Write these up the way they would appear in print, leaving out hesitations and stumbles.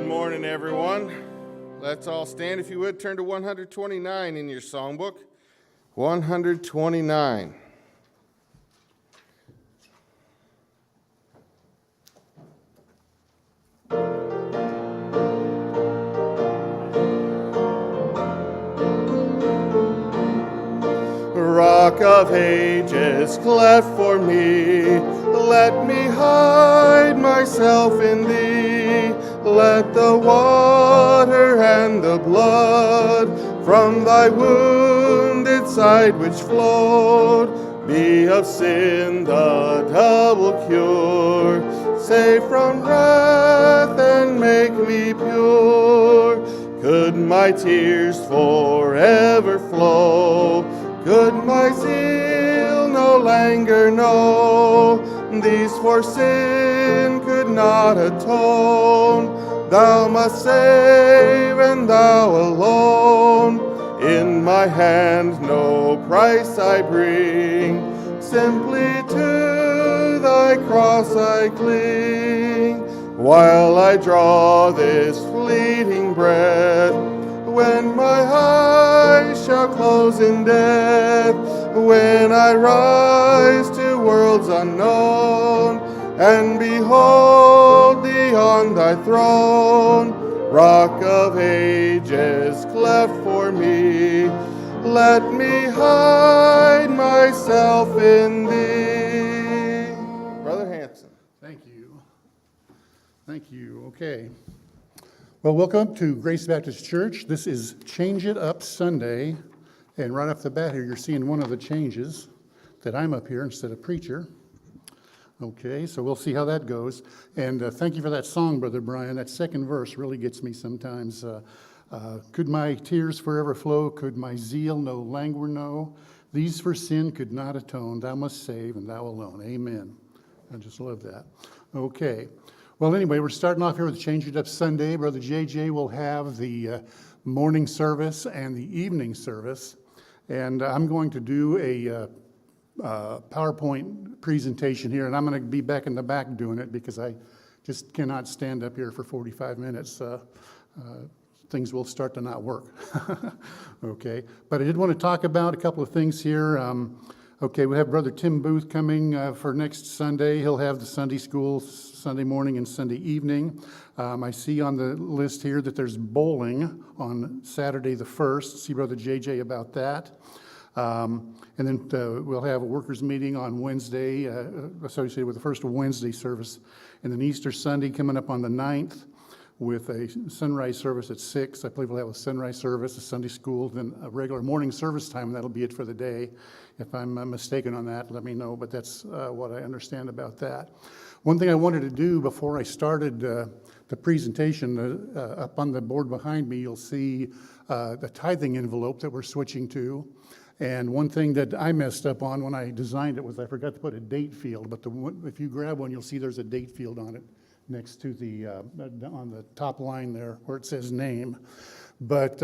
Good morning, everyone. Let's all stand. If you would, turn to 129 in your songbook. 129. Rock of ages, cleft for me, let me hide myself in thee. Let the water and the blood from thy wounded side which flowed be of sin the double cure. Save from wrath and make me pure. Could my tears forever flow, could my zeal no longer know, these for sin could not atone. Thou must save, and thou alone. In my hand no price I bring, simply to thy cross I cling. While I draw this fleeting breath, when my eyes shall close in death, when I rise to worlds unknown, and behold thee on thy throne, Rock of ages, cleft for me, let me hide myself in thee. Brother Hansen. Thank you. Thank you. Okay. Well, welcome to Grace Baptist Church. This is Change It Up Sunday. And right off the bat here, you're seeing one of the changes that I'm up here instead of preacher. Okay, so we'll see how that goes. And thank you for that song, Brother Brian. That second verse really gets me sometimes. Could my tears forever flow? Could my zeal no languor know? These for sin could not atone. Thou must save, and thou alone. Amen. I just love that. Okay. Well, anyway, we're starting off here with Change It Up Sunday. Brother JJ will have the morning service and the evening service. And I'm going to do a PowerPoint presentation here, and I'm going to be back in the back doing it because I just cannot stand up here for 45 minutes. Things will start to not work. Okay, but I did want to talk about a couple of things here. Okay, we have Brother Tim Booth coming for next Sunday. He'll have the Sunday school Sunday morning and Sunday evening. I see on the list here that there's bowling on Saturday the 1st. See Brother JJ about that. And then we'll have a workers' meeting on Wednesday associated with the first Wednesday service. And then Easter Sunday coming up on the 9th with a sunrise service at 6. I believe we'll have a sunrise service, a Sunday school, then a regular morning service time, and that'll be it for the day. If I'm mistaken on that, let me know, but that's what I understand about that. One thing I wanted to do before I started the presentation, up on the board behind me, you'll see the tithing envelope that we're switching to. And one thing that I messed up on when I designed it was I forgot to put a date field, but if you grab one, you'll see there's a date field on it next to the, on the top line there where it says name. But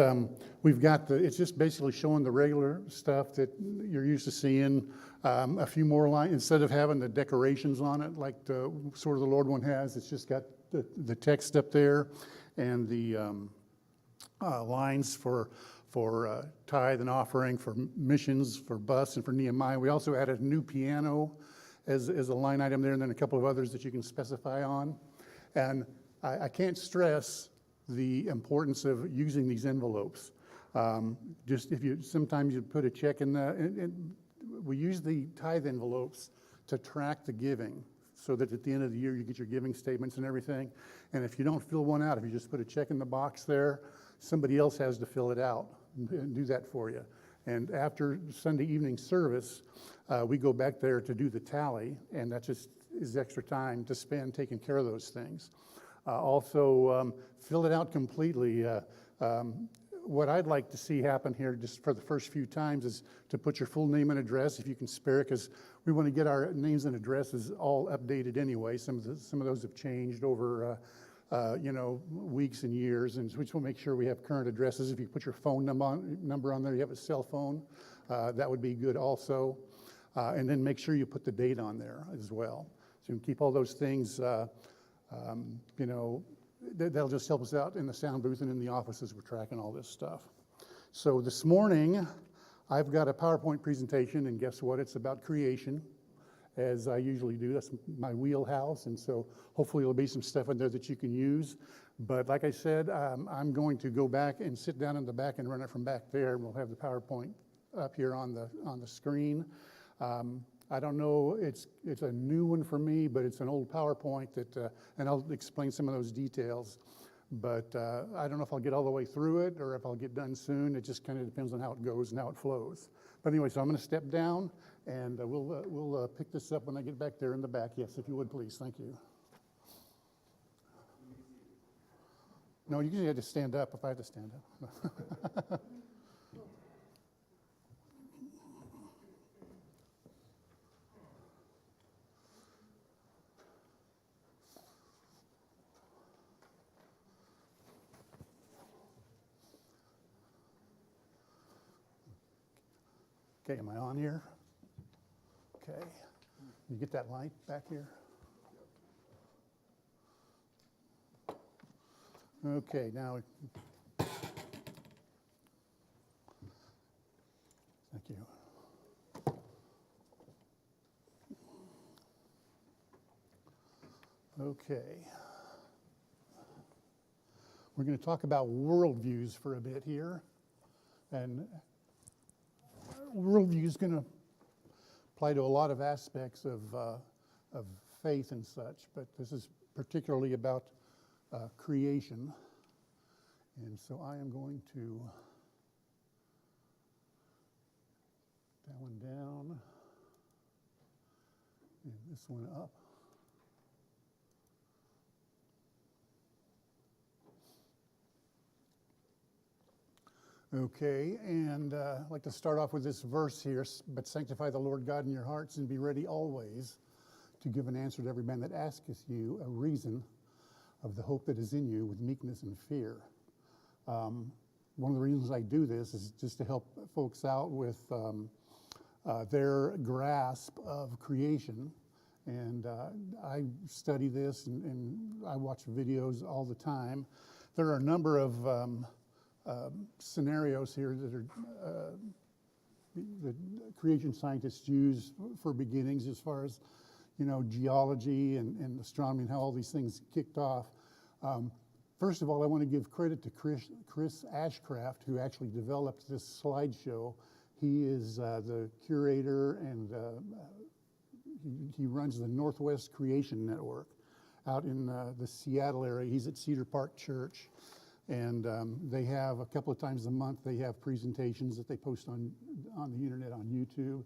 we've got it's just basically showing the regular stuff that you're used to seeing. A few more lines, instead of having the decorations on it like the Sword of the Lord one has, it's just got the text up there and the lines for tithe and offering, for missions, for bus, and for Nehemiah. We also added a new piano as a line item there, and then a couple of others that you can specify on. And I can't stress the importance of using these envelopes. Just if you, sometimes you put a check in we use the tithe envelopes to track the giving so that at the end of the year you get your giving statements and everything. And if you don't fill one out, if you just put a check in the box there, somebody else has to fill it out and do that for you. And after Sunday evening service, we go back there to do the tally, and that just is extra time to spend taking care of those things. Also, fill it out completely. What I'd like to see happen here just for the first few times is to put your full name and address if you can spare it, because we want to get our names and addresses all updated anyway. Some of those have changed over weeks and years, and so we just want to make sure we have current addresses. If you put your phone number on there, you have a cell phone, that would be good also. And then make sure you put the date on there as well. So you can keep all those things, that'll just help us out in the sound booth and in the office as we're tracking all this stuff. So this morning, I've got a PowerPoint presentation, and guess what? It's about creation, as I usually do. That's my wheelhouse, and so hopefully there'll be some stuff in there that you can use. But like I said, I'm going to go back and sit down in the back and run it from back there. We'll have the PowerPoint up here on the screen. I don't know, it's a new one for me, but it's an old PowerPoint that, and I'll explain some of those details. But I don't know if I'll get all the way through it or if I'll get done soon. It just kind of depends on how it goes and how it flows. But anyway, so I'm going to step down, and we'll pick this up when I get back there in the back. Yes, if you would, please. Thank you. No, usually I just stand up if I have to stand up. Okay, am I on here? Okay. You get that light back here? Okay, now, thank you. Okay. We're going to talk about worldviews for a bit here. And worldview is going to apply to a lot of aspects of faith and such, but this is particularly about creation. And so I am going to that one down and this one up. Okay, and I'd like to start off with this verse here, but sanctify the Lord God in your hearts and be ready always to give an answer to every man that asketh you a reason of the hope that is in you with meekness and fear. One of the reasons I do this is just to help folks out with their grasp of creation. And I study this and I watch videos all the time. There are a number of scenarios here that are the creation scientists use for beginnings as far as, you know, geology and astronomy and how all these things kicked off. First of all, I want to give credit to Chris Ashcraft, who actually developed this slideshow. He is the curator and he runs the Northwest Creation Network out in the Seattle area. He's at Cedar Park Church. And they have a couple of times a month, they have presentations that they post on the internet, on YouTube.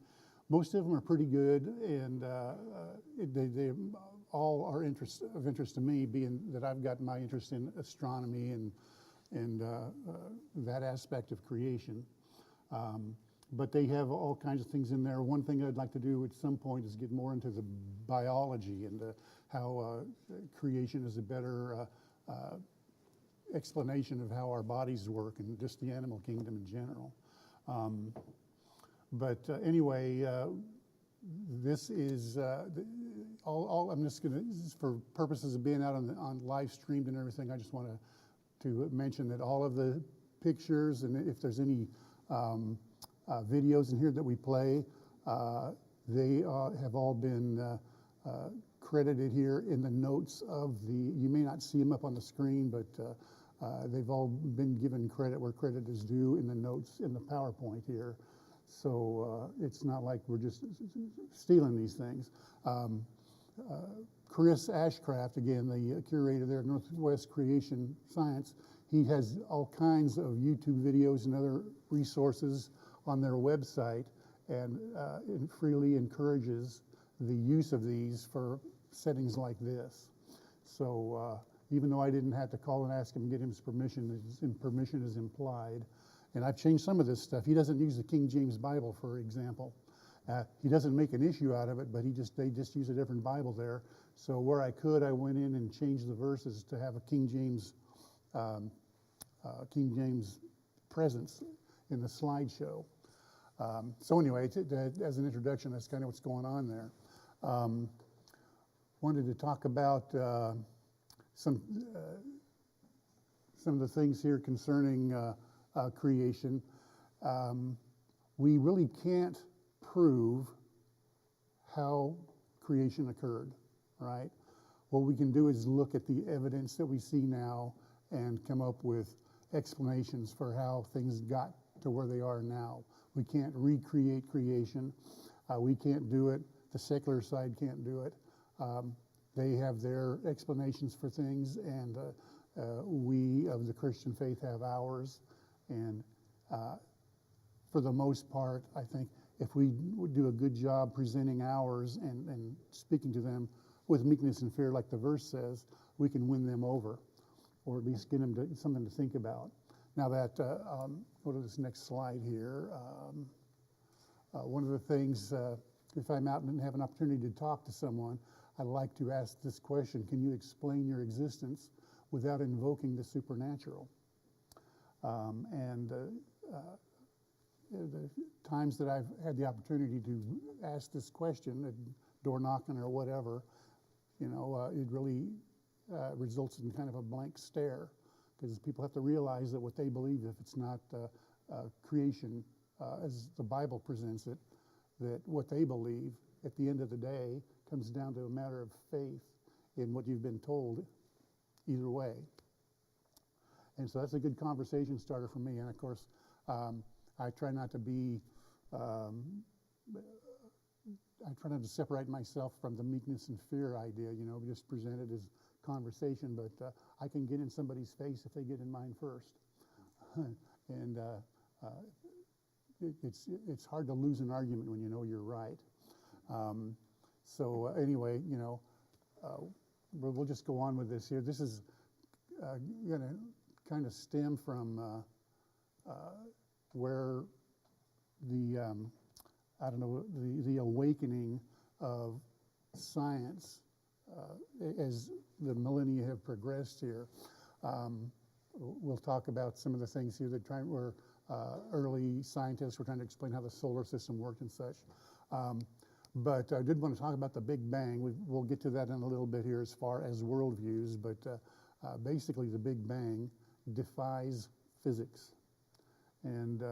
Most of them are pretty good, and they all are of interest to me, being that I've got my interest in astronomy and that aspect of creation. But they have all kinds of things in there. One thing I'd like to do at some point is get more into the biology and how creation is a better explanation of how our bodies work and just the animal kingdom in general. But anyway, this is all I'm just going to, for purposes of being out on live streamed and everything, I just want to mention that all of the pictures and if there's any videos in here that we play, they have all been credited here in the notes of you may not see them up on the screen, but they've all been given credit where credit is due in the notes in the PowerPoint here. So it's not like we're just stealing these things. Chris Ashcraft, again, the curator there at Northwest Creation Science, he has all kinds of YouTube videos and other resources on their website and freely encourages the use of these for settings like this. So even though I didn't have to call and ask him and get his permission, permission is implied. And I've changed some of this stuff. He doesn't use the King James Bible, for example. He doesn't make an issue out of it, but they just use a different Bible there. So where I could, I went in and changed the verses to have a King James presence in the slideshow. So anyway, as an introduction, that's kind of what's going on there. Wanted to talk about some some of the things here concerning creation. We really can't prove how creation occurred, right? What we can do is look at the evidence that we see now and come up with explanations for how things got to where they are now. We can't recreate creation. We can't do it. The secular side can't do it. They have their explanations for things, and we of the Christian faith have ours. And for the most part, I think if we do a good job presenting ours and speaking to them with meekness and fear, like the verse says, we can win them over, or at least get them to something to think about. Now that, go to this next slide here. One of the things, if I'm out and have an opportunity to talk to someone, I like to ask this question: can you explain your existence without invoking the supernatural? The times that I've had the opportunity to ask this question, at door knocking or whatever, it really results in kind of a blank stare, because people have to realize that what they believe, if it's not creation as the Bible presents it, that what they believe at the end of the day comes down to a matter of faith in what you've been told either way. And so that's a good conversation starter for me. And of course, I try not to be, I try not to separate myself from the meekness and fear idea, just present it as conversation, but I can get in somebody's face if they get in mine first. And it's hard to lose an argument when you know you're right. So anyway, we'll just go on with this here. This is going to kind of stem from where the the awakening of science as the millennia have progressed here. We'll talk about some of the things here that where early scientists were trying to explain how the solar system worked and such. But I did want to talk about the Big Bang. We'll get to that in a little bit here as far as worldviews, but basically the Big Bang defies physics. And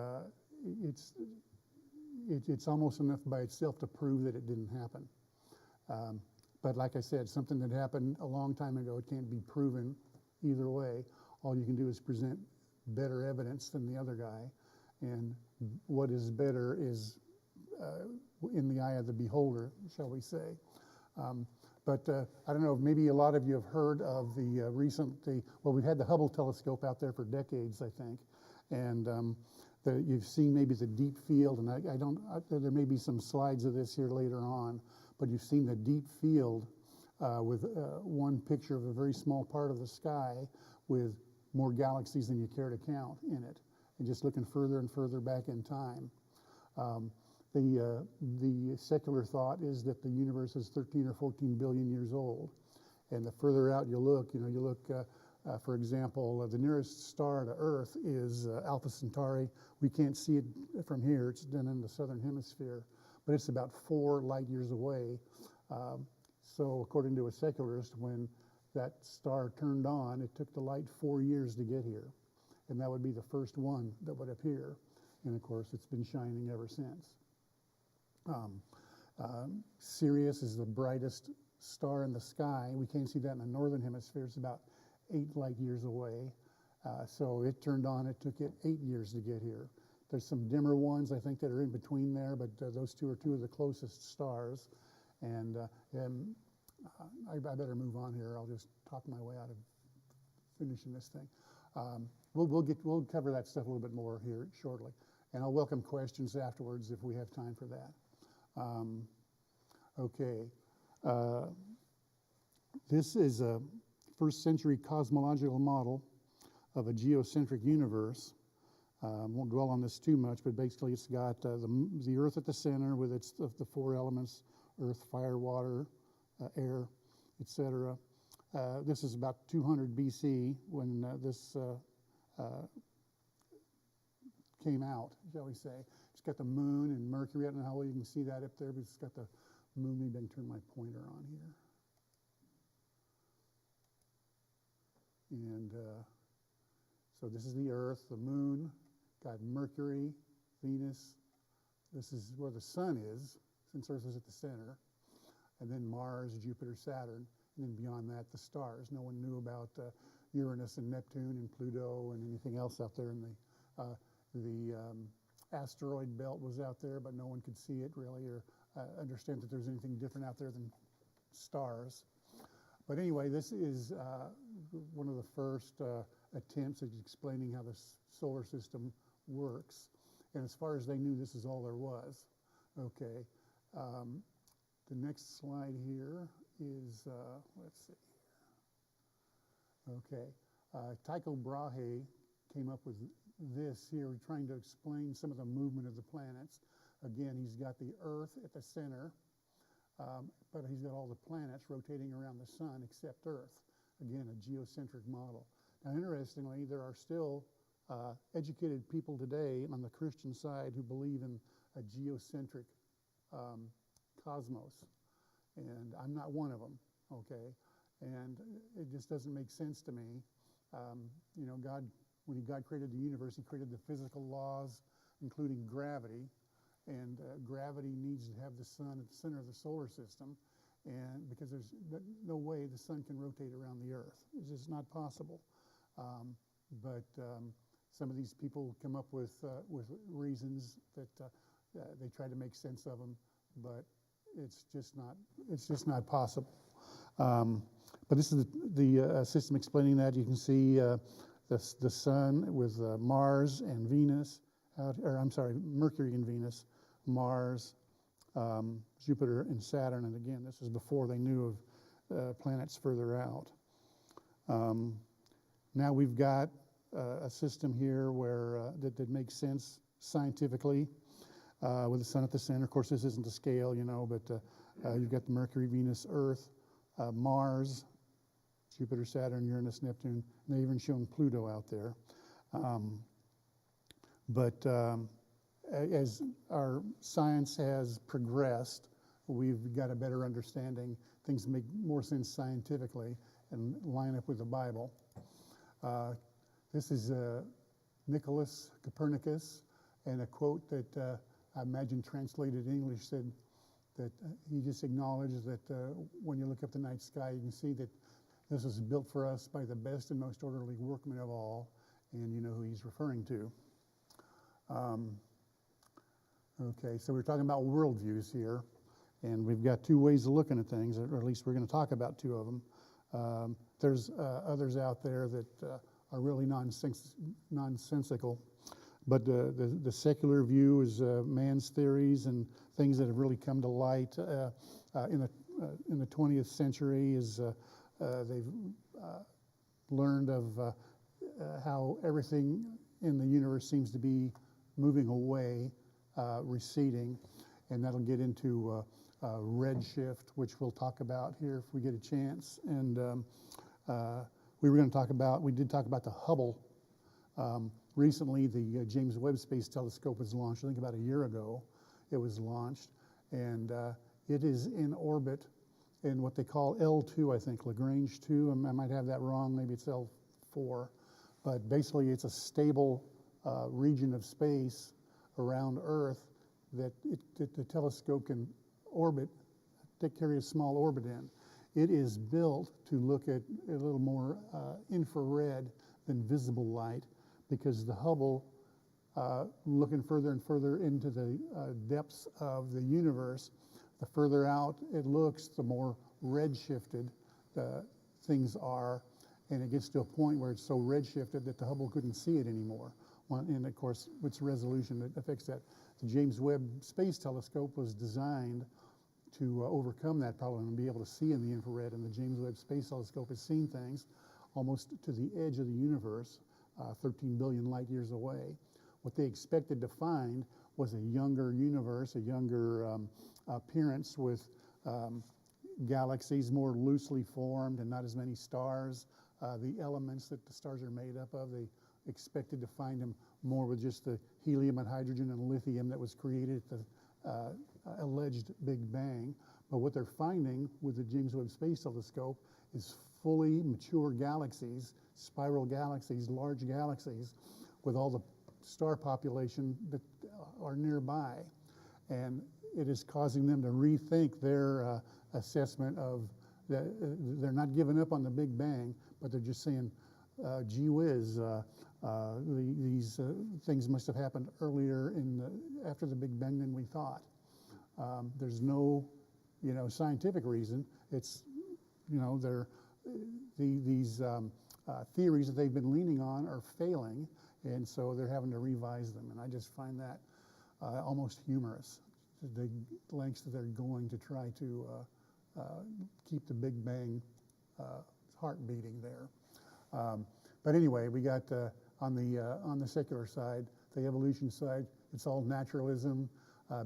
it's almost enough by itself to prove that it didn't happen. But like I said, something that happened a long time ago, it can't be proven either way. All you can do is present better evidence than the other guy. And what is better is in the eye of the beholder, shall we say. But I don't know, maybe a lot of you have heard of the we've had the Hubble telescope out there for decades, I think. And you've seen maybe the deep field, and there may be some slides of this here later on, but you've seen the deep field with one picture of a very small part of the sky with more galaxies than you care to count in it, and just looking further and further back in time. The secular thought is that the universe is 13 or 14 billion years old, and the further out you look, for example, the nearest star to Earth is Alpha Centauri. We can't see it from here. It's down in the southern hemisphere, but it's about 4 light years away. So according to a secularist, when that star turned on, it took the light 4 years to get here, and that would be the first one that would appear. And of course, it's been shining ever since. Sirius is the brightest star in the sky. We can't see that in the northern hemisphere. It's about 8 light years away. So it turned on. It took it 8 years to get here. There's some dimmer ones, I think, that are in between there, but those two are two of the closest stars. And I better move on here. I'll just talk my way out of finishing this thing. We'll cover that stuff a little bit more here shortly, and I'll welcome questions afterwards if we have time for that. Okay. This is a first-century cosmological model of a geocentric universe. Won't dwell on this too much, but basically it's got the Earth at the center with the 4 elements: earth, fire, water, air, etc. This is about 200 BC when this came out, shall we say. It's got the moon and Mercury. I don't know how well you can see that up there, but it's got the moon. Maybe I can turn my pointer on here. And So this is the Earth, the Moon, got Mercury, Venus. This is where the Sun is, since Earth is at the center. And then Mars, Jupiter, Saturn, and then beyond that, the stars. No one knew about Uranus and Neptune and Pluto and anything else out there in the asteroid belt was out there, but no one could see it really or understand that there's anything different out there than stars. But anyway, this is one of the first attempts at explaining how the solar system works. And as far as they knew, this is all there was. Okay. The next slide here is, let's see here. Okay. Tycho Brahe came up with this here, trying to explain some of the movement of the planets. Again, he's got the Earth at the center, but he's got all the planets rotating around the sun except Earth. Again, a geocentric model. Now, interestingly, there are still educated people today on the Christian side who believe in a geocentric cosmos, and I'm not one of them, okay? And it just doesn't make sense to me. You know, when God created the universe, he created the physical laws, including gravity, and gravity needs to have the sun at the center of the solar system, and because there's no way the sun can rotate around the Earth. It's just not possible. But some of these people come up with reasons that they try to make sense of them, but it's just not possible. But this is the system explaining that. You can see the sun with Mars and Venus, Mercury and Venus, Mars, Jupiter and Saturn. And again, this is before they knew of planets further out. Now we've got a system here where that makes sense scientifically with the sun at the center. Of course, this isn't the scale, you know, but you've got the Mercury, Venus, Earth, Mars, Jupiter, Saturn, Uranus, Neptune, and they've even shown Pluto out there. But as our science has progressed, we've got a better understanding. Things make more sense scientifically and line up with the Bible. This is Nicholas Copernicus, and a quote that I imagine translated in English said that he just acknowledged that when you look up the night sky, you can see that this was built for us by the best and most orderly workmen of all, and you know who he's referring to. Okay, so we're talking about worldviews here, and we've got two ways of looking at things, or at least we're going to talk about two of them. There's others out there that are really nonsensical, but the secular view is man's theories and things that have really come to light in the 20th century is they've learned of how everything in the universe seems to be moving away, receding, and that'll get into redshift, which we'll talk about here if we get a chance. And we did talk about the Hubble. Recently, the James Webb Space Telescope was launched, I think about a year ago it was launched, and it is in orbit in what they call L2, I think, Lagrange 2. I might have that wrong, maybe it's L4, but basically it's a stable region of space around Earth that the telescope can orbit, carry a small orbit in. It is built to look at a little more infrared than visible light, because the Hubble, looking further and further into the depths of the universe, the further out it looks, the more redshifted things are, and it gets to a point where it's so redshifted that the Hubble couldn't see it anymore. And of course, with resolution, it affects that. The James Webb Space Telescope was designed to overcome that problem and be able to see in the infrared, and the James Webb Space Telescope has seen things almost to the edge of the universe, 13 billion light years away. What they expected to find was a younger universe, a younger appearance with galaxies more loosely formed and not as many stars. The elements that the stars are made up of, they expected to find them more with just the helium and hydrogen and lithium that was created at the alleged Big Bang. But what they're finding with the James Webb Space Telescope is fully mature galaxies, spiral galaxies, large galaxies, with all the star population that are nearby. And it is causing them to rethink their assessment of that. They're not giving up on the Big Bang, but they're just saying, gee whiz, these things must have happened earlier after the Big Bang than we thought. There's no, scientific reason. It's, these theories that they've been leaning on are failing, and so they're having to revise them. And I just find that almost humorous, the lengths that they're going to try to keep the Big Bang heart beating there. But anyway, we got on the secular side, the evolution side, it's all naturalism,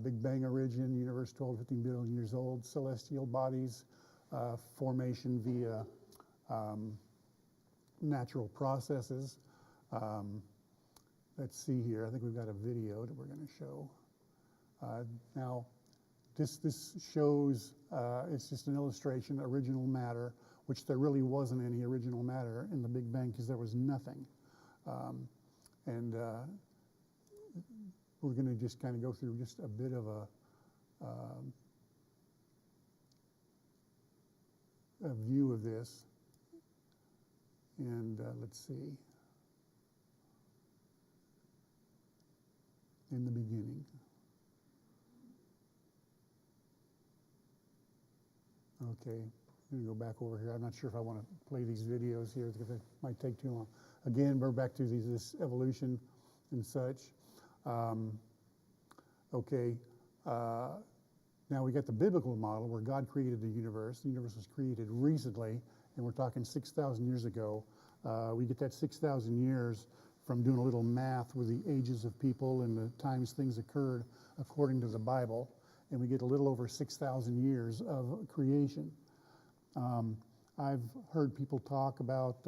Big Bang origin, universe 12, 15 billion years old, celestial bodies, formation via natural processes. Let's see here. I think we've got a video that we're going to show. Now, this shows, it's just an illustration, original matter, which there really wasn't any original matter in the Big Bang because there was nothing. We're going to just kind of go through just a bit of a view of this. And let's see. In the beginning. Okay, I'm going to go back over here. I'm not sure if I want to play these videos here because it might take too long. Again, we're back to this evolution and such. Now we got the biblical model where God created the universe. The universe was created recently, and we're talking 6,000 years ago. We get that 6,000 years from doing a little math with the ages of people and the times things occurred according to the Bible, and we get a little over 6,000 years of creation. I've heard people talk about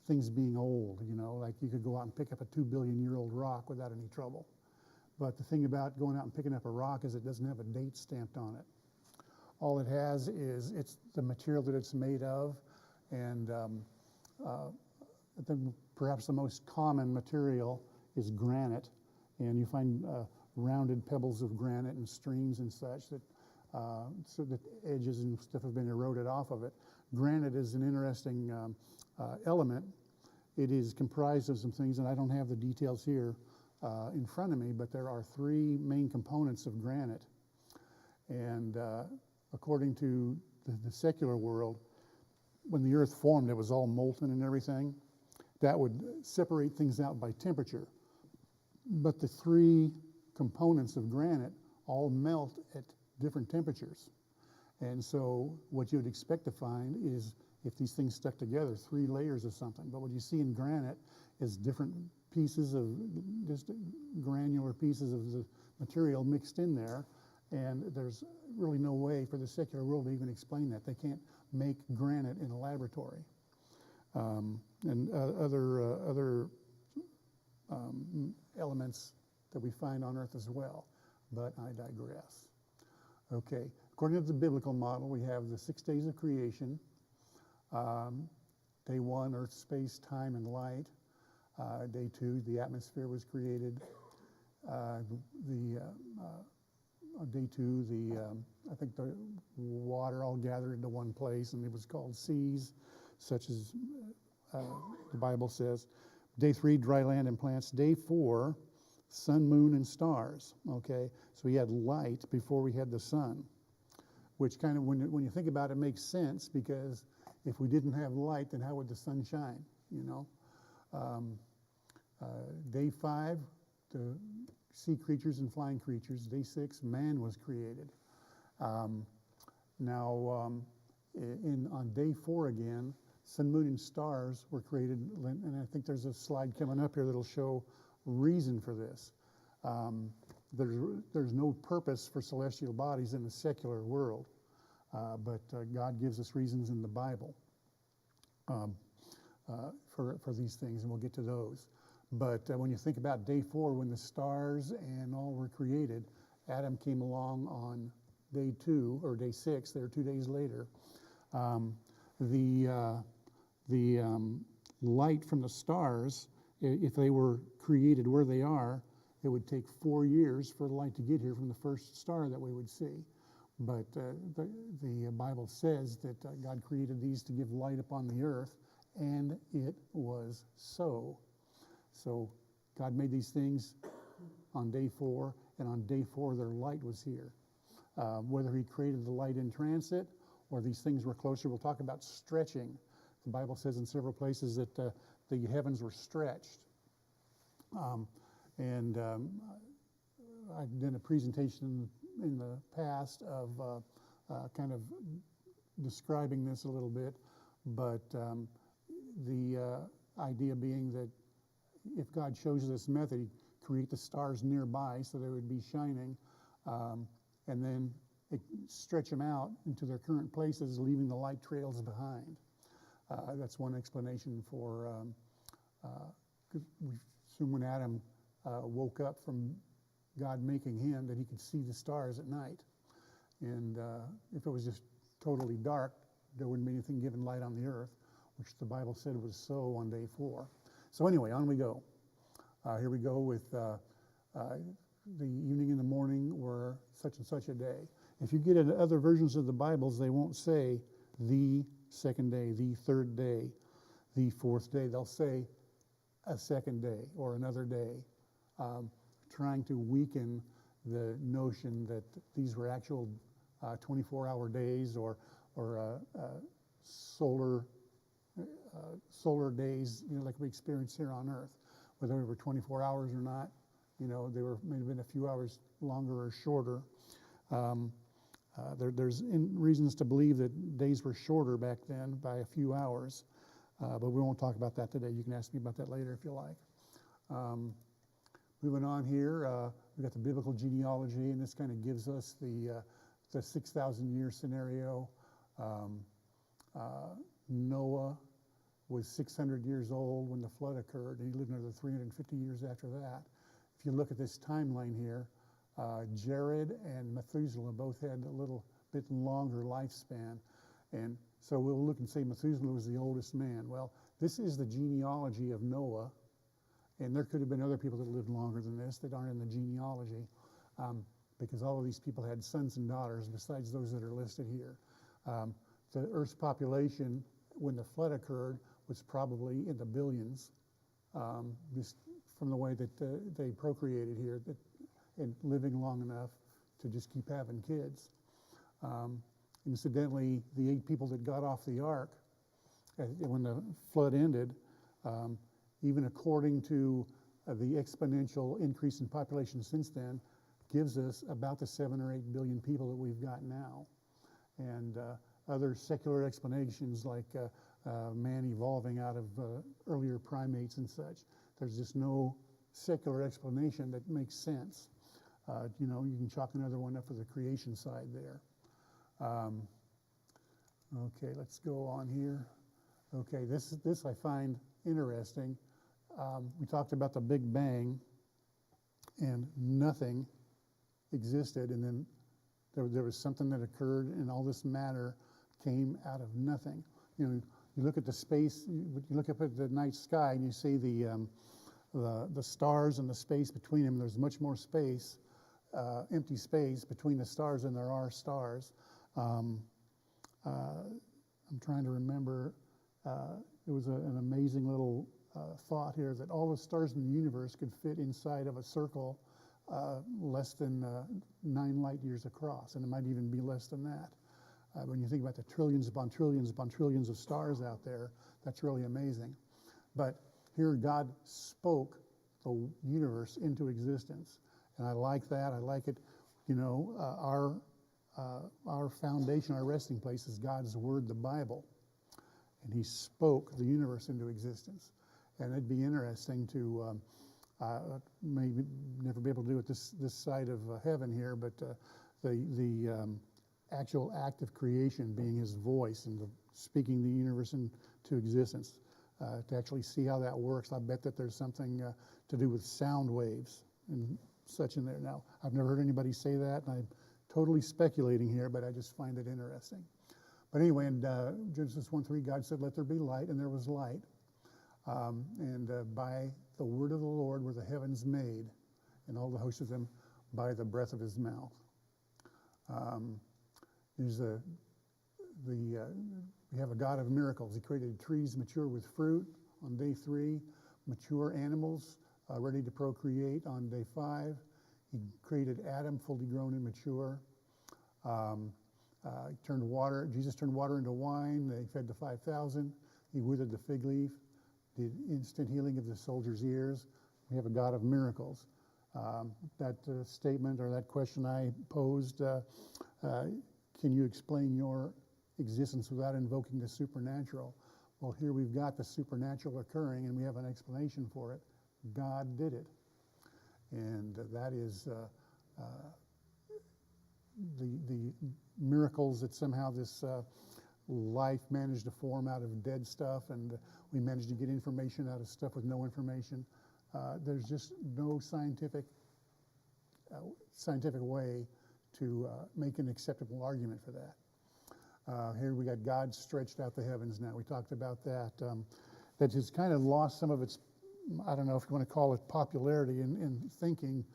things being old, like you could go out and pick up a 2 billion year old rock without any trouble. But the thing about going out and picking up a rock is it doesn't have a date stamped on it. All it has is it's the material that it's made of, and perhaps the most common material is granite, and you find rounded pebbles of granite and streams and such that so that edges and stuff have been eroded off of it. Granite is an interesting element. It is comprised of some things, and I don't have the details here in front of me, but there are three main components of granite. And according to the secular world, when the earth formed, it was all molten and everything. That would separate things out by temperature. But the three components of granite all melt at different temperatures. And so what you would expect to find is, if these things stuck together, 3 layers of something. But what you see in granite is different pieces of, just granular pieces of the material mixed in there. And there's really no way for the secular world to even explain that. They can't make granite in a laboratory. And other elements that we find on Earth as well. But I digress. Okay, according to the biblical model, we have the 6 days of creation. Day 1, earth, space, time, and light. Day 2, the atmosphere was created. Day 2, I think the water all gathered into one place, and it was called seas, such as the Bible says. Day 3, dry land and plants. Day 4, sun, moon, and stars. Okay, so we had light before we had the sun, which kind of, when you think about it, makes sense, because if we didn't have light, then how would the sun shine? Day 5, the sea creatures and flying creatures. Day 6, man was created. On day 4 again, sun, moon, and stars were created, and I think there's a slide coming up here that'll show reason for this. There's no purpose for celestial bodies in the secular world, but God gives us reasons in the Bible for these things, and we'll get to those. But when you think about day 4, when the stars and all were created, Adam came along on day 2, or day 6, there 2 days later. the light from the stars, if they were created where they are, it would take 4 years for the light to get here from the first star that we would see. But the Bible says that God created these to give light upon the earth, and it was so. So God made these things on day 4, and on day 4 their light was here. Whether he created the light in transit or these things were closer, we'll talk about stretching. The Bible says in several places that the heavens were stretched. I've done a presentation in the past of kind of describing this a little bit, but the idea being that if God chose this method, he'd create the stars nearby so they would be shining, and then stretch them out into their current places, leaving the light trails behind. That's one explanation for, we assume when Adam woke up from God making him, that he could see the stars at night. And if it was just totally dark, there wouldn't be anything giving light on the earth, which the Bible said was so on day 4. So anyway, on we go. Here we go with the evening and the morning were such and such a day. If you get into other versions of the Bibles, they won't say the second day, the third day, the fourth day. They'll say a second day or another day, trying to weaken the notion that these were actual 24-hour days or solar days, like we experience here on Earth. Whether they were 24 hours or not, they were may have been a few hours longer or shorter. There's reasons to believe that days were shorter back then by a few hours, but we won't talk about that today. You can ask me about that later if you like. Moving on here, we've got the biblical genealogy, and this kind of gives us the 6,000-year scenario. Noah was 600 years old when the flood occurred, and he lived another 350 years after that. If you look at this timeline here, Jared and Methuselah both had a little bit longer lifespan, and so we'll look and say Methuselah was the oldest man. Well, this is the genealogy of Noah, and there could have been other people that lived longer than this that aren't in the genealogy, because all of these people had sons and daughters besides those that are listed here. The Earth's population, when the flood occurred, was probably in the billions, just from the way that they procreated here, and living long enough to just keep having kids. Incidentally, the 8 people that got off the ark when the flood ended, even according to the exponential increase in population since then, gives us about the 7 or 8 billion people that we've got now. And other secular explanations like man evolving out of earlier primates and such, there's just no secular explanation that makes sense. You can chalk another one up for the creation side there. Okay, let's go on here. Okay, this I find interesting. We talked about the Big Bang, and nothing existed, and then there was something that occurred, and all this matter came out of nothing. You look at the space, you look up at the night sky, and you see the stars and the space between them. There's much more space, empty space between the stars than there are stars. I'm trying to remember. It was an amazing little thought here that all the stars in the universe could fit inside of a circle less than 9 light years across, and it might even be less than that. When you think about the trillions upon trillions upon trillions of stars out there, that's really amazing. But here God spoke the universe into existence, and I like that. I like it. Our foundation, our resting place is God's Word, the Bible, and He spoke the universe into existence. And it'd be interesting to maybe never be able to do it this side of heaven here, but the actual act of creation being His voice and speaking the universe into existence. To actually see how that works, I bet that there's something to do with sound waves and such in there. Now, I've never heard anybody say that, and I'm totally speculating here, but I just find it interesting. But anyway, in Genesis 1:3, God said, "Let there be light," and there was light. By the word of the Lord were the heavens made, and all the hosts of them by the breath of his mouth. We have a God of miracles. He created trees mature with fruit on day 3, mature animals ready to procreate on day 5. He created Adam fully grown and mature. Jesus turned water into wine. They fed the 5,000. He withered the fig leaf, did instant healing of the soldier's ears. We have a God of miracles. That statement or that question I posed, can you explain your existence without invoking the supernatural? Well, here we've got the supernatural occurring, and we have an explanation for it. God did it. And that is the miracles that somehow this life managed to form out of dead stuff, and we managed to get information out of stuff with no information. There's just no scientific way to make an acceptable argument for that. Here we got God stretched out the heavens now. We talked about that. That has kind of lost some of its, I don't know if you want to call it popularity in thinking.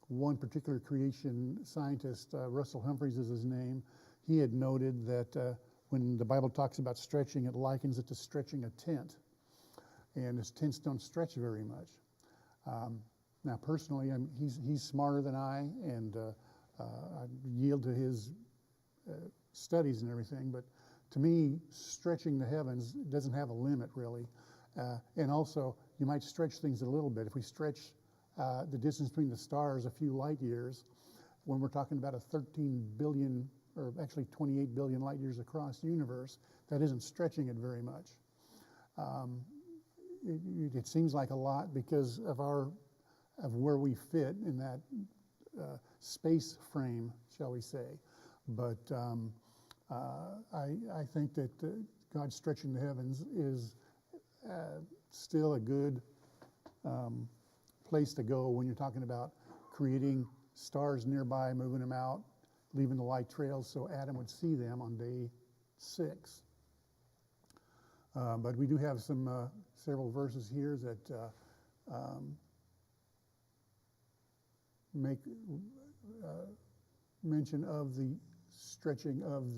One particular creation scientist, Russell Humphreys is his name, he had noted that when the Bible talks about stretching, it likens it to stretching a tent. And his tents don't stretch very much. Now, personally, he's smarter than I, and I yield to his studies and everything, but to me, stretching the heavens doesn't have a limit, really. And also, you might stretch things a little bit. If we stretch the distance between the stars a few light years, when we're talking about a 13 billion, or actually 28 billion light years across the universe, that isn't stretching it very much. It seems like a lot because of where we fit in that space frame, shall we say. But I think that God stretching the heavens is still a good place to go when you're talking about creating stars nearby, moving them out, leaving the light trails so Adam would see them on day 6. But we do have some several verses here that make mention of the stretching of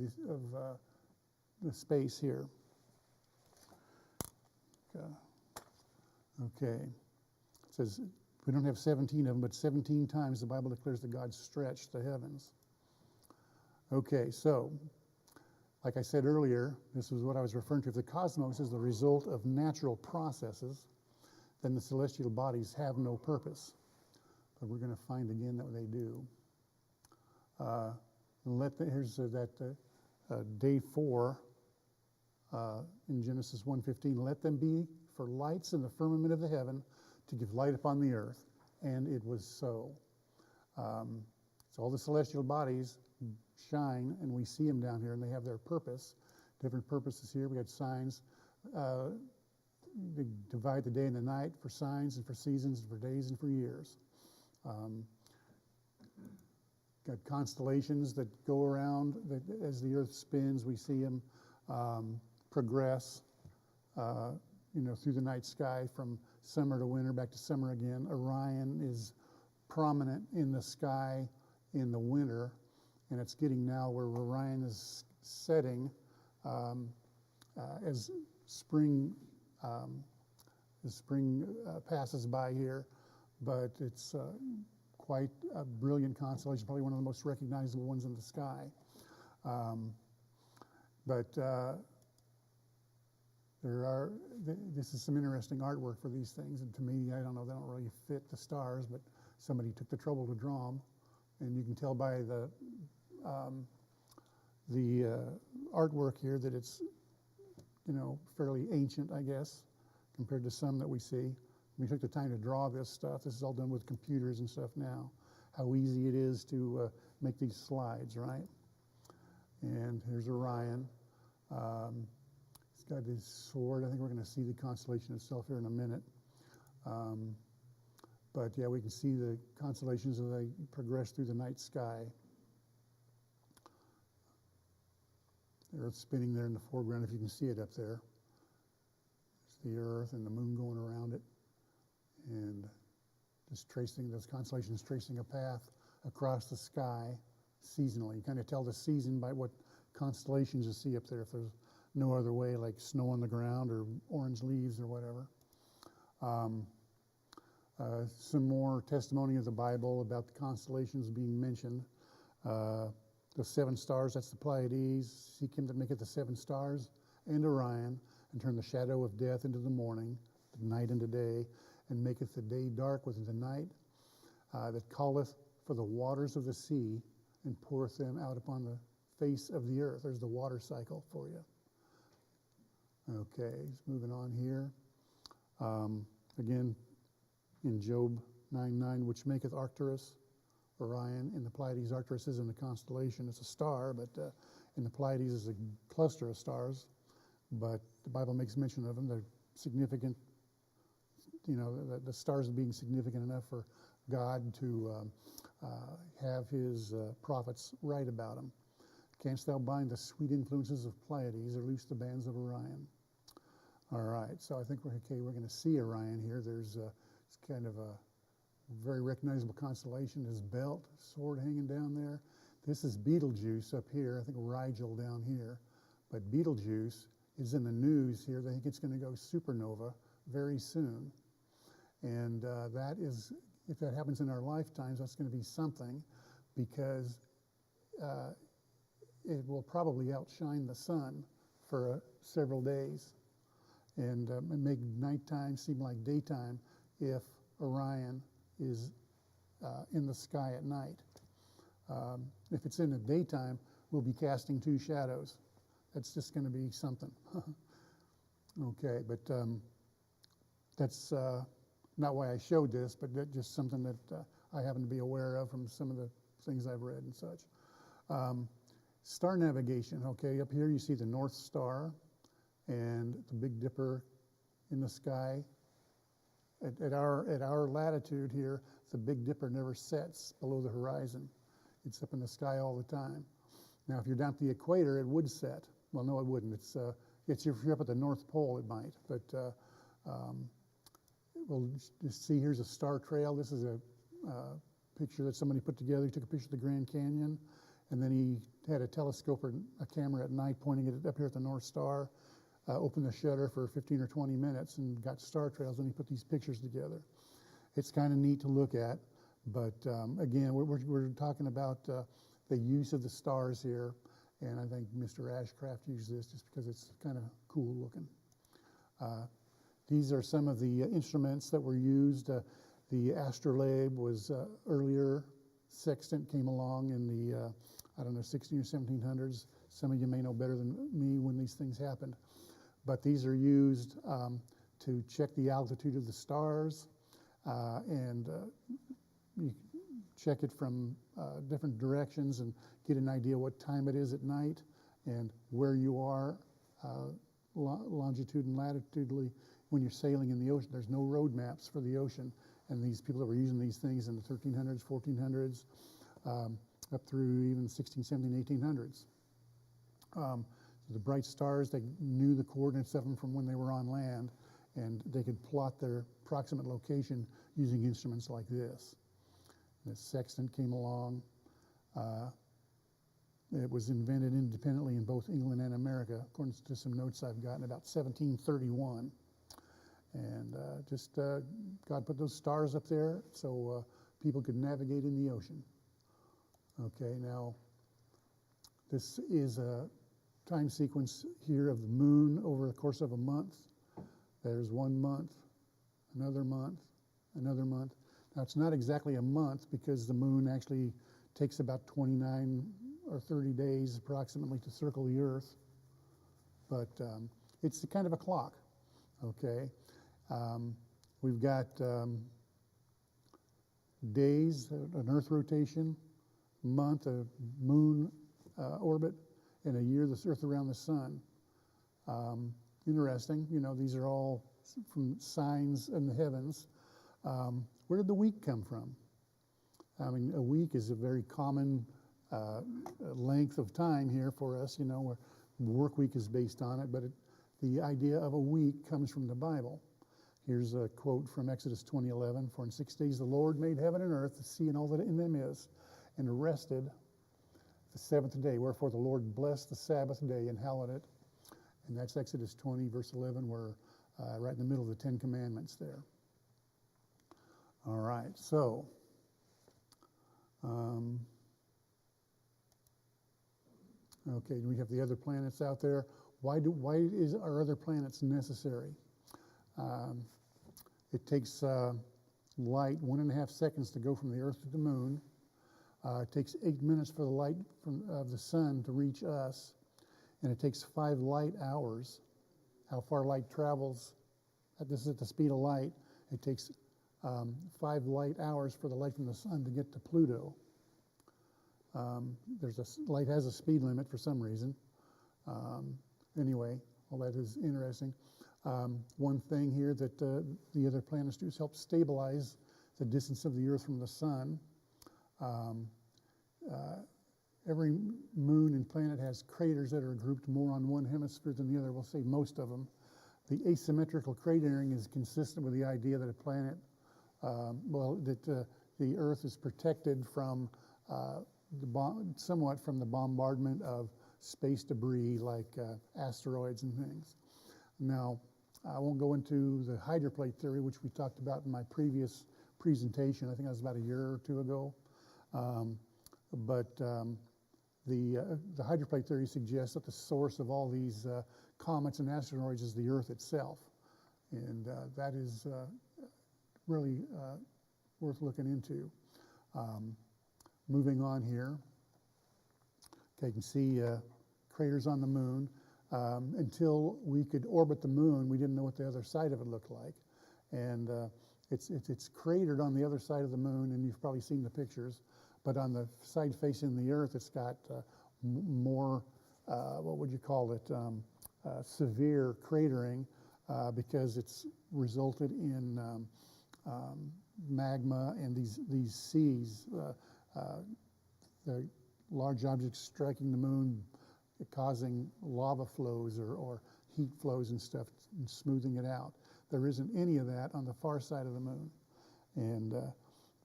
the space here. Okay. It says, we don't have 17 of them, but 17 times the Bible declares that God stretched the heavens. Okay, so, like I said earlier, this is what I was referring to. If the cosmos is the result of natural processes, then the celestial bodies have no purpose. But we're going to find again that they do. Here's day 4 in Genesis 1:15. Let them be for lights in the firmament of the heaven to give light upon the earth. And it was so. So all the celestial bodies shine, and we see them down here, and they have their purpose. Different purposes here. We got signs. They divide the day and the night for signs and for seasons and for days and for years. Got constellations that go around. That as the earth spins, we see them progress, through the night sky from summer to winter, back to summer again. Orion is prominent in the sky in the winter, and it's getting now where Orion is setting as spring passes by here. But it's quite a brilliant constellation, probably one of the most recognizable ones in the sky. This is some interesting artwork for these things, and to me, I don't know, they don't really fit the stars, but somebody took the trouble to draw them, and you can tell by the artwork here that it's, fairly ancient, I guess, compared to some that we see. We took the time to draw this stuff. This is all done with computers and stuff now. How easy it is to make these slides, right? And here's Orion. He's got his sword. I think we're going to see the constellation itself here in a minute. But yeah, we can see the constellations as they progress through the night sky. The Earth spinning there in the foreground, if you can see it up there. It's the Earth and the moon going around it. And just tracing, those constellations tracing a path across the sky seasonally. You kind of tell the season by what constellations you see up there, if there's no other way, like snow on the ground or orange leaves or whatever. Some more testimony of the Bible about the constellations being mentioned. The 7 stars, that's the Pleiades. Seek him that maketh the 7 stars and Orion, and turn the shadow of death into the morning, the night into day, and maketh the day dark with the night, that calleth for the waters of the sea, and poureth them out upon the face of the earth. There's the water cycle for you. Okay, just moving on here. Again, in Job 9:9, which maketh Arcturus, Orion. In the Pleiades, Arcturus isn't a constellation, it's a star, but in the Pleiades is a cluster of stars, but the Bible makes mention of them. They're significant, the stars being significant enough for God to have his prophets write about them. Canst thou bind the sweet influences of Pleiades or loose the bands of Orion? All right, so I think we're going to see Orion here. There's it's kind of a very recognizable constellation. His belt, sword hanging down there. This is Betelgeuse up here. I think Rigel down here. But Betelgeuse is in the news here. They think it's going to go supernova very soon. And that is, if that happens in our lifetimes, that's going to be something, because it will probably outshine the sun for several days and make nighttime seem like daytime if Orion is in the sky at night. If it's in the daytime, we'll be casting 2 shadows. That's just going to be something. Okay, but that's not why I showed this, but that's just something that I happen to be aware of from some of the things I've read and such. Star navigation, okay, up here you see the North Star and the Big Dipper in the sky. At our latitude here, the Big Dipper never sets below the horizon. It's up in the sky all the time. Now, if you're down at the equator, it would set. Well, no, it wouldn't. It's if you're up at the North Pole, it might. But we'll just see, here's a star trail. This is a picture that somebody put together. He took a picture of the Grand Canyon, and then he had a telescope or a camera at night pointing it up here at the North Star, opened the shutter for 15 or 20 minutes and got star trails, and he put these pictures together. It's kind of neat to look at, but again, we're talking about the use of the stars here, and I think Mr. Ashcraft used this just because it's kind of cool looking. These are some of the instruments that were used. The astrolabe was earlier. Sextant came along in the, 16 or 1700s. Some of you may know better than me when these things happened. But these are used to check the altitude of the stars, and you check it from different directions and get an idea what time it is at night and where you are longitude and latitudinally when you're sailing in the ocean. There's no road maps for the ocean, and these people that were using these things in the 1300s, 1400s, up through even 16, 17, 1800s. The bright stars, they knew the coordinates of them from when they were on land, and they could plot their approximate location using instruments like this. The sextant came along. It was invented independently in both England and America, according to some notes I've gotten, about 1731. And God put those stars up there so people could navigate in the ocean. Okay, now this is a time sequence here of the moon over the course of a month. There's 1 month, another month, another month. Now, it's not exactly a month because the moon actually takes about 29 or 30 days approximately to circle the Earth. But it's kind of a clock, okay? We've got days, an Earth rotation, month, a moon orbit, and a year, the Earth around the sun. Interesting, these are all from signs in the heavens. Where did the week come from? I mean, a week is a very common length of time here for us. work week is based on it, but the idea of a week comes from the Bible. Here's a quote from Exodus 20:11, "For in 6 days the Lord made heaven and earth, the sea and all that in them is, and rested the seventh day. Wherefore the Lord blessed the Sabbath day and hallowed it." And that's Exodus 20, verse 11. We're right in the middle of the Ten Commandments there. All right, so okay, we have the other planets out there. Why are other planets necessary? It takes light 1.5 seconds to go from the Earth to the Moon. It takes 8 minutes for the light of the sun to reach us, and it takes 5 light hours. How far light travels, this is at the speed of light, it takes 5 light hours for the light from the sun to get to Pluto. Light has a speed limit for some reason. Anyway, all that is interesting. One thing here that the other planets do is help stabilize the distance of the Earth from the sun. Every moon and planet has craters that are grouped more on one hemisphere than the other. We'll say most of them. The asymmetrical cratering is consistent with the idea that a planet, the Earth is protected from somewhat from the bombardment of space debris like asteroids and things. Now, I won't go into the hydroplate theory, which we talked about in my previous presentation. I think that was about a year or two ago. The hydroplate theory suggests that the source of all these comets and asteroids is the Earth itself. And that is really worth looking into. Moving on here. Okay, you can see craters on the moon. Until we could orbit the moon, we didn't know what the other side of it looked like. And it's cratered on the other side of the moon, and you've probably seen the pictures. But on the side facing the Earth, it's got more, what would you call it, severe cratering because it's resulted in magma and these seas, the large objects striking the moon, causing lava flows or heat flows and stuff, and smoothing it out. There isn't any of that on the far side of the moon. And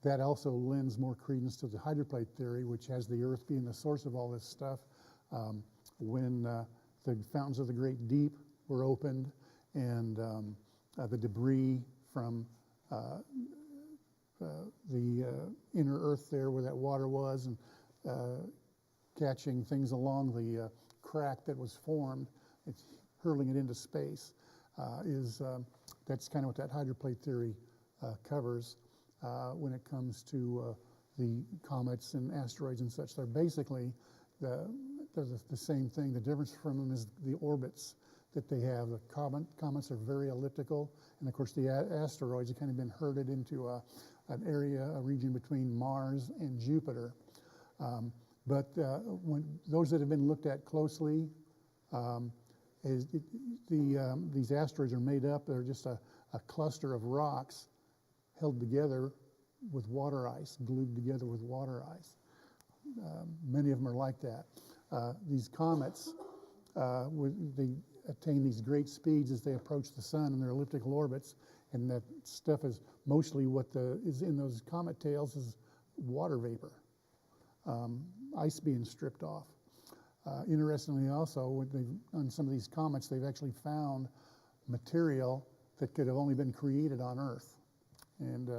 that also lends more credence to the hydroplate theory, which has the Earth being the source of all this stuff. When the fountains of the great deep were opened and the debris from the inner Earth there where that water was and catching things along the crack that was formed, it's hurling it into space, that's kind of what that hydroplate theory covers when it comes to the comets and asteroids and such. They're basically the same thing. The difference from them is the orbits that they have. The comets are very elliptical, and of course the asteroids have kind of been herded into a region between Mars and Jupiter. But when those that have been looked at closely, these asteroids are made up. They're just a cluster of rocks held together with water ice, glued together with water ice. Many of them are like that. These comets, they attain these great speeds as they approach the sun in their elliptical orbits, and that stuff is mostly what is in those comet tails is water vapor, ice being stripped off. Interestingly also, on some of these comets, they've actually found material that could have only been created on Earth. And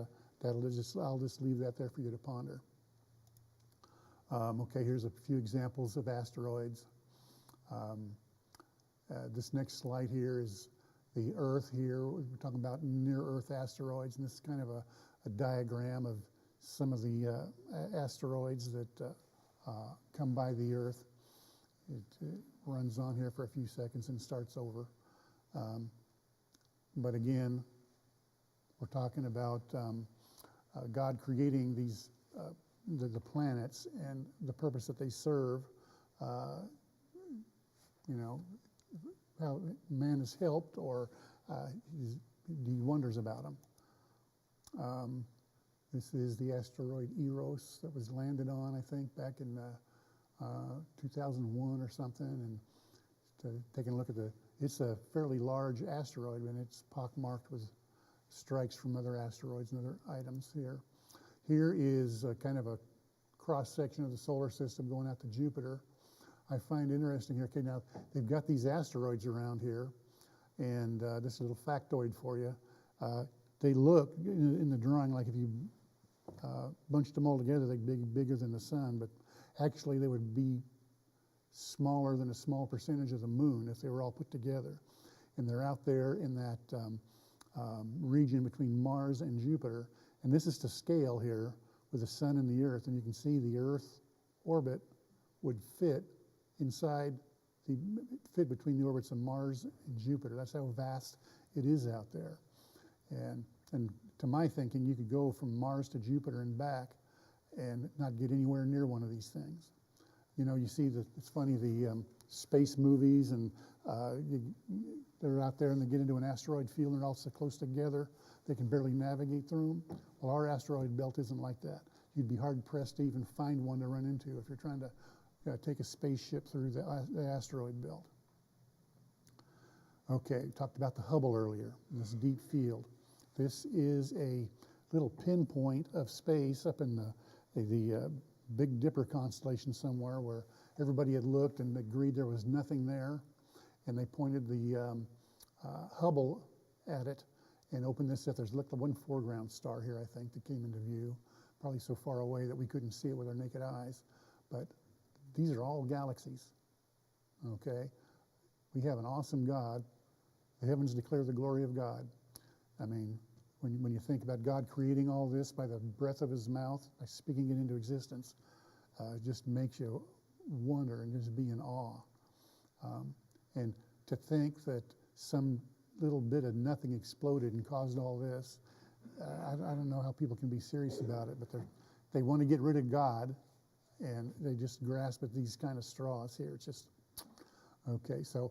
I'll just leave that there for you to ponder. Okay, here's a few examples of asteroids. This next slide here is the Earth here. We're talking about near-Earth asteroids, and this is kind of a diagram of some of the asteroids that come by the Earth. It runs on here for a few seconds and starts over. But again, we're talking about God creating these the planets and the purpose that they serve. How man is helped, or he wonders about them. This is the asteroid Eros that was landed on, I think, back in 2001 or something, and taking a look at it's a fairly large asteroid, and it's pockmarked with strikes from other asteroids and other items here. Here is kind of a cross-section of the solar system going out to Jupiter. I find interesting here, okay, now they've got these asteroids around here, and this is a little factoid for you. They look, in the drawing, like if you bunched them all together, they'd be bigger than the sun, but actually they would be smaller than a small percentage of the moon if they were all put together. And they're out there in that region between Mars and Jupiter. And this is to scale here with the sun and the earth. And you can see the earth orbit would fit between the orbits of Mars and Jupiter. That's how vast it is out there. And to my thinking, you could go from Mars to Jupiter and back and not get anywhere near one of these things. You know, you see it's funny, the space movies, and they're out there and they get into an asteroid field and they're all so close together they can barely navigate through them. Well, our asteroid belt isn't like that. You'd be hard-pressed to even find one to run into if you're trying to take a spaceship through the asteroid belt. Okay, talked about the Hubble earlier, this deep field. This is a little pinpoint of space up in the Big Dipper constellation somewhere where everybody had looked and agreed there was nothing there. And they pointed the Hubble at it and opened this up. There's one foreground star here, I think, that came into view, probably so far away that we couldn't see it with our naked eyes. But these are all galaxies, okay? We have an awesome God. The heavens declare the glory of God. I mean, when you think about God creating all this by the breath of his mouth, by speaking it into existence, it just makes you wonder and just be in awe. And to think that some little bit of nothing exploded and caused all this, I don't know how people can be serious about it, but they want to get rid of God, and they just grasp at these kind of straws here. It's just, okay, so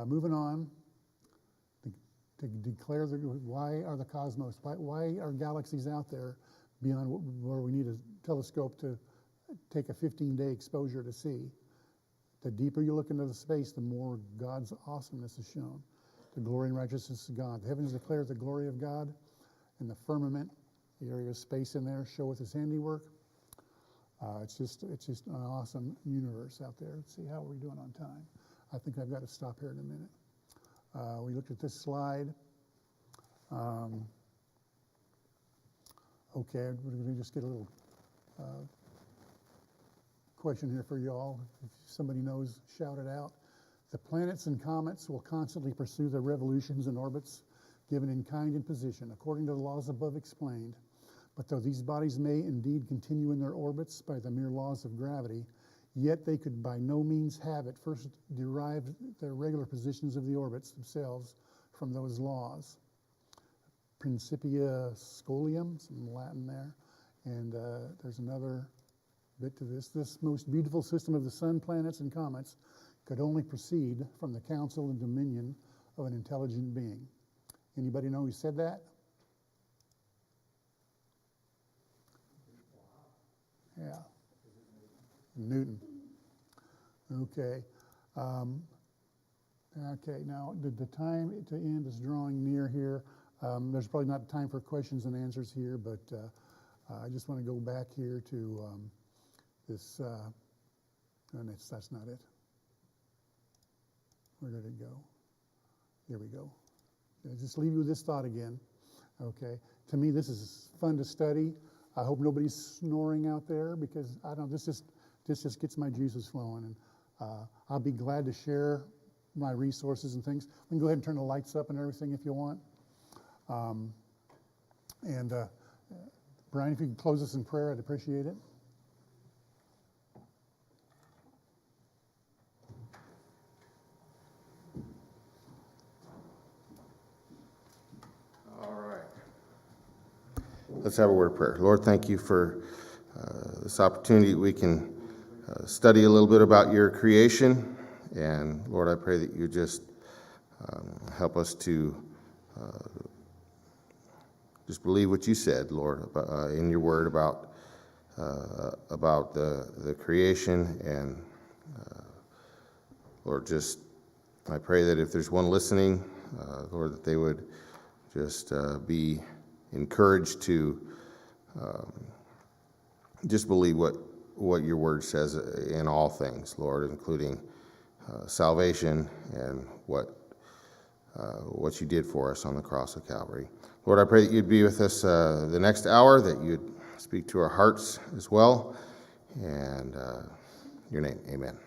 moving on. To declare why are the cosmos, why are galaxies out there beyond where we need a telescope to take a 15-day exposure to see. The deeper you look into the space, the more God's awesomeness is shown. The glory and righteousness of God. The heavens declare the glory of God, and the firmament, the area of space in there, showeth his handiwork. It's just an awesome universe out there. Let's see, how are we doing on time? I think I've got to stop here in a minute. We looked at this slide. Okay, we're going to just get a little question here for you all. If somebody knows, shout it out. The planets and comets will constantly pursue their revolutions and orbits given in kind and position, according to the laws above explained. But though these bodies may indeed continue in their orbits by the mere laws of gravity, yet they could by no means have at first derived their regular positions of the orbits themselves from those laws. Principia Scholium, some Latin there, and there's another bit to this. This most beautiful system of the sun, planets, and comets could only proceed from the counsel and dominion of an intelligent being. Anybody know who said that? Yeah. Newton. Okay. Okay, now the time to end is drawing near here. There's probably not time for questions and answers here, but I just want to go back here to this, and that's not it. Where did it go? Here we go. I'll just leave you with this thought again, okay? To me, this is fun to study. I hope nobody's snoring out there, because I don't know, this just gets my juices flowing, and I'll be glad to share my resources and things. We can go ahead and turn the lights up and everything if you want. Brian, if you could close us in prayer, I'd appreciate it. All right. Let's have a word of prayer. Lord, thank you for this opportunity. We can study a little bit about your creation. And Lord, I pray that you just help us to just believe what you said, Lord, in your word about the creation, and Lord, just I pray that if there's one listening, Lord, that they would just be encouraged to just believe what your word says in all things, Lord, including salvation and what you did for us on the cross of Calvary. Lord, I pray that you'd be with us the next hour, that you'd speak to our hearts as well. And in your name, amen.